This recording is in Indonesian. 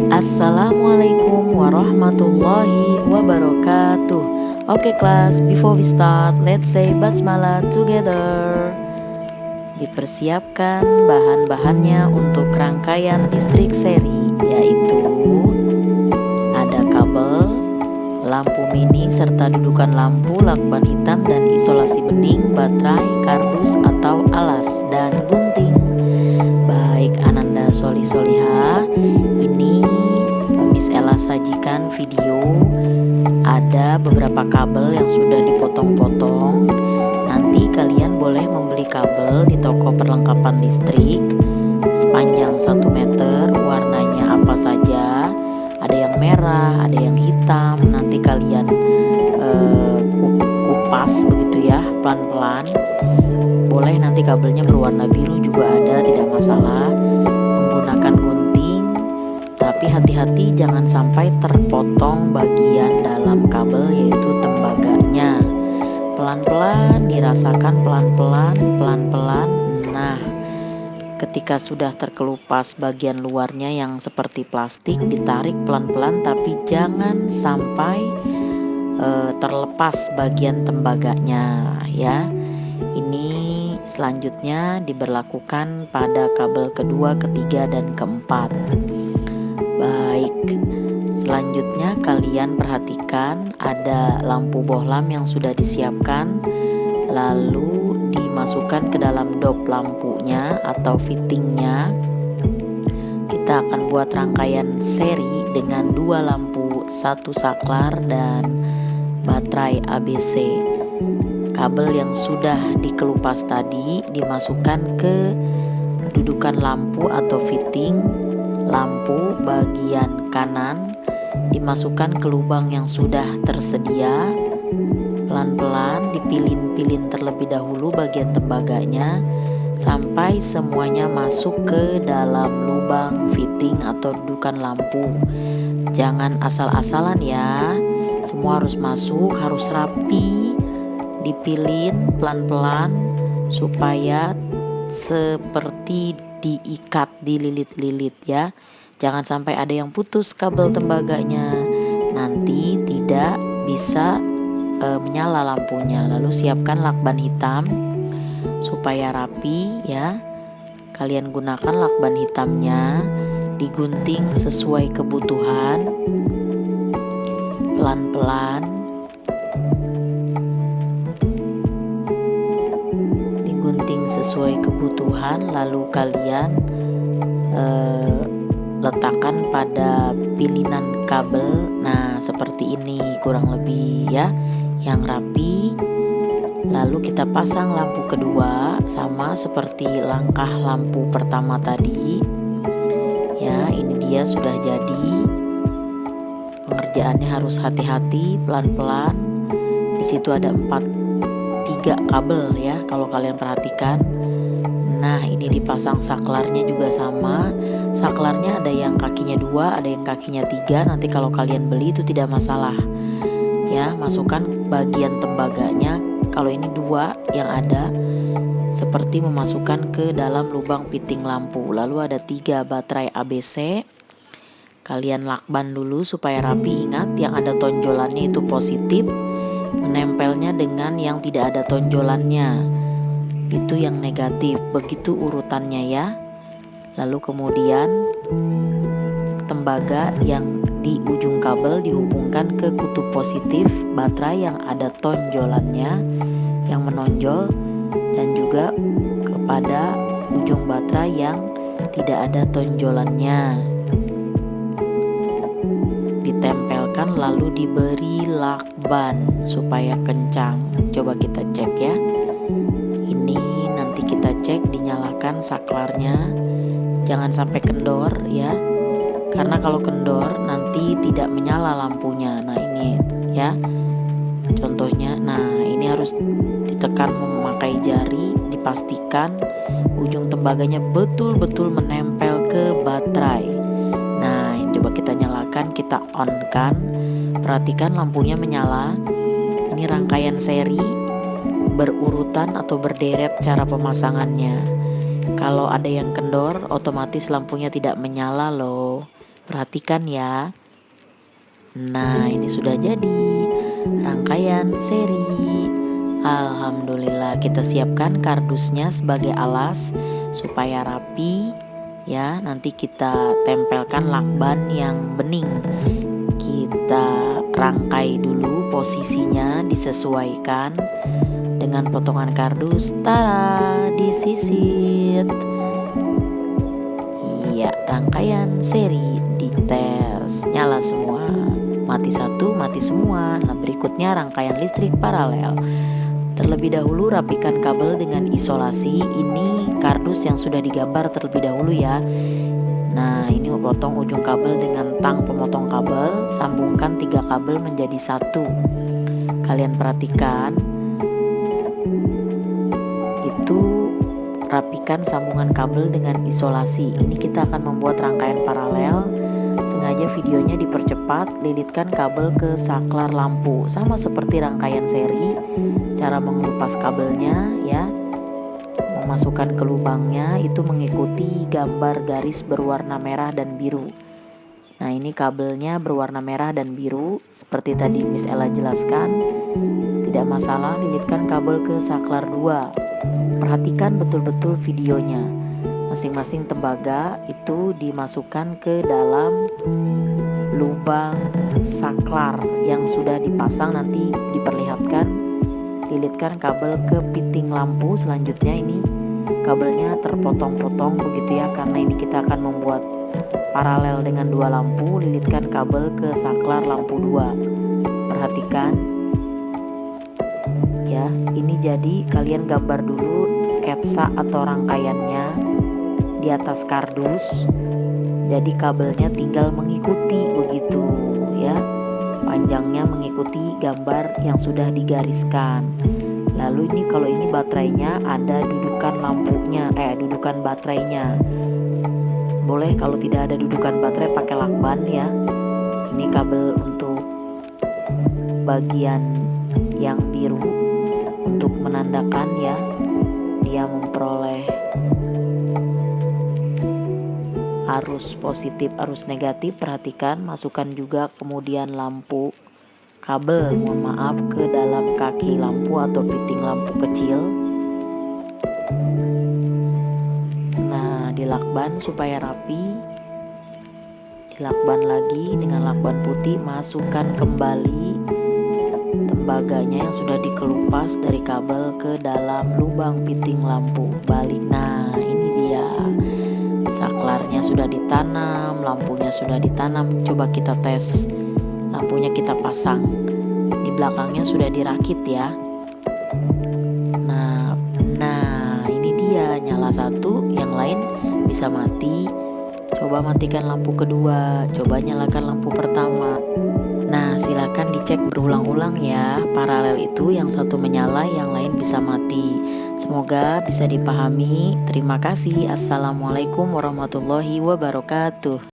Assalamualaikum warahmatullahi wabarakatuh. Okay class, before we start, let's say basmalah together. Dipersiapkan bahan-bahannya untuk rangkaian listrik seri, yaitu ada kabel, lampu mini serta dudukan lampu, lakban hitam dan isolasi bening, baterai, kardus atau alas, dan gunting. Baik Ananda Soli Soliha, ini Miss Ella sajikan video. Ada beberapa kabel yang sudah dipotong-potong. Nanti kalian boleh membeli kabel di toko perlengkapan listrik sepanjang 1 meter, warnanya apa saja. Ada yang merah, ada yang hitam. Nanti kalian kupas begitu ya, pelan-pelan. Boleh nanti kabelnya berwarna biru juga ada, tidak masalah. Menggunakan gunting, tapi hati-hati jangan sampai terpotong bagian dalam kabel, yaitu tembaganya. Pelan-pelan dirasakan, pelan-pelan. Nah, ketika sudah terkelupas bagian luarnya yang seperti plastik, ditarik pelan-pelan tapi jangan sampai terlepas bagian tembaganya ya. Ini selanjutnya diberlakukan pada kabel kedua, ketiga, dan keempat. Baik, selanjutnya kalian perhatikan ada lampu bohlam yang sudah disiapkan, lalu dimasukkan ke dalam dop lampunya atau fittingnya. Kita akan buat rangkaian seri dengan 2 lampu, 1 saklar, dan baterai ABC. Kabel yang sudah dikelupas tadi dimasukkan ke dudukan lampu atau fitting lampu bagian kanan, dimasukkan ke lubang yang sudah tersedia. Pelan-pelan dipilin-pilin terlebih dahulu bagian tembaganya sampai semuanya masuk ke dalam lubang fitting atau dudukan lampu. Jangan asal-asalan ya, semua harus masuk, harus rapi. Dipilin pelan-pelan supaya seperti diikat, dililit-lilit ya. Jangan sampai ada yang putus kabel tembaganya, nanti tidak bisa menyala lampunya. Lalu siapkan lakban hitam supaya rapi ya. Kalian gunakan lakban hitamnya, digunting sesuai kebutuhan, pelan-pelan. Sesuai kebutuhan, lalu kalian letakkan pada pilihan kabel. Nah, seperti ini kurang lebih ya, yang rapi. Lalu kita pasang lampu kedua sama seperti langkah lampu pertama tadi. Ya, ini dia sudah jadi. Pengerjaannya harus hati-hati, pelan-pelan. Di situ ada 3 kabel ya, kalau kalian perhatikan. Nah, ini dipasang saklarnya juga sama. Saklarnya ada yang kakinya 2, ada yang kakinya 3. Nanti kalau kalian beli itu tidak masalah ya. Masukkan bagian tembaganya. Kalau ini 2 yang ada, seperti memasukkan ke dalam lubang fitting lampu. Lalu ada 3 baterai ABC. Kalian lakban dulu supaya rapi. Ingat, yang ada tonjolannya itu positif, menempelnya dengan yang tidak ada tonjolannya itu yang negatif. Begitu urutannya ya. Lalu kemudian tembaga yang di ujung kabel dihubungkan ke kutub positif baterai yang ada tonjolannya yang menonjol, dan juga kepada ujung baterai yang tidak ada tonjolannya. Ditempelkan lalu diberi lakban supaya kencang. Coba kita cek ya. Ini nanti kita cek, dinyalakan saklarnya. Jangan sampai kendor ya, karena kalau kendor nanti tidak menyala lampunya. Nah, ini ya contohnya. Nah, ini harus ditekan memakai jari, dipastikan ujung tembaganya betul-betul menempel ke baterai. Nah, ini coba kita nyalakan, kita on kan. Perhatikan lampunya menyala. Ini rangkaian seri berurutan atau berderet cara pemasangannya. Kalau ada yang kendor, otomatis lampunya tidak menyala loh. Perhatikan ya. Nah, ini sudah jadi rangkaian seri. Alhamdulillah, kita siapkan kardusnya sebagai alas supaya rapi ya. Nanti kita tempelkan lakban yang bening. Kita rangkai dulu, posisinya disesuaikan dengan potongan kardus. Tara, disisit. Iya, rangkaian seri dites. Nyala semua. Mati satu, mati semua. Nah, berikutnya rangkaian listrik paralel. Terlebih dahulu rapikan kabel dengan isolasi. Ini kardus yang sudah digambar terlebih dahulu ya. Nah, ini potong ujung kabel dengan tang pemotong kabel. Sambungkan 3 kabel menjadi 1. Kalian perhatikan. Itu rapikan sambungan kabel dengan isolasi. Ini kita akan membuat rangkaian paralel. Sengaja videonya dipercepat. Lilitkan kabel ke saklar lampu. Sama seperti rangkaian seri. Cara mengelupas kabelnya ya, memasukkan ke lubangnya itu mengikuti gambar garis berwarna merah dan biru. Nah, ini kabelnya berwarna merah dan biru seperti tadi Miss Ella jelaskan. Tidak masalah, lilitkan kabel ke saklar 2. Perhatikan betul-betul videonya. Masing-masing tembaga itu dimasukkan ke dalam lubang saklar yang sudah dipasang, nanti diperlihatkan. Lilitkan kabel ke piting lampu. Selanjutnya ini kabelnya terpotong-potong begitu ya, karena ini kita akan membuat paralel dengan 2 lampu. Lilitkan kabel ke saklar lampu 2. Perhatikan ya, ini jadi kalian gambar dulu sketsa atau rangkaiannya di atas kardus. Jadi kabelnya tinggal mengikuti begitu ya, panjangnya mengikuti gambar yang sudah digariskan. Lalu ini kalau ini baterainya ada dudukan lampunya, dudukan baterainya. Boleh kalau tidak ada dudukan baterai pakai lakban ya. Ini kabel untuk bagian yang biru untuk menandakan ya dia memperoleh arus positif, arus negatif. Perhatikan, masukkan juga kemudian lampu kabel, mohon maaf, ke dalam kaki lampu atau piting lampu kecil. Nah, dilakban supaya rapi. Dilakban lagi dengan lakban putih. Masukkan kembali tembaganya yang sudah dikelupas dari kabel ke dalam lubang piting lampu. Balik. Nah, ini dia. Saklarnya sudah ditanam, lampunya sudah ditanam. Coba kita tes. Lampunya kita pasang. Di belakangnya sudah dirakit ya. Nah, ini dia, nyala satu, yang lain bisa mati. Coba matikan lampu kedua, coba nyalakan lampu pertama. Nah, silakan dicek berulang-ulang ya. Paralel itu yang satu menyala, yang lain bisa mati. Semoga bisa dipahami. Terima kasih. Assalamualaikum warahmatullahi wabarakatuh.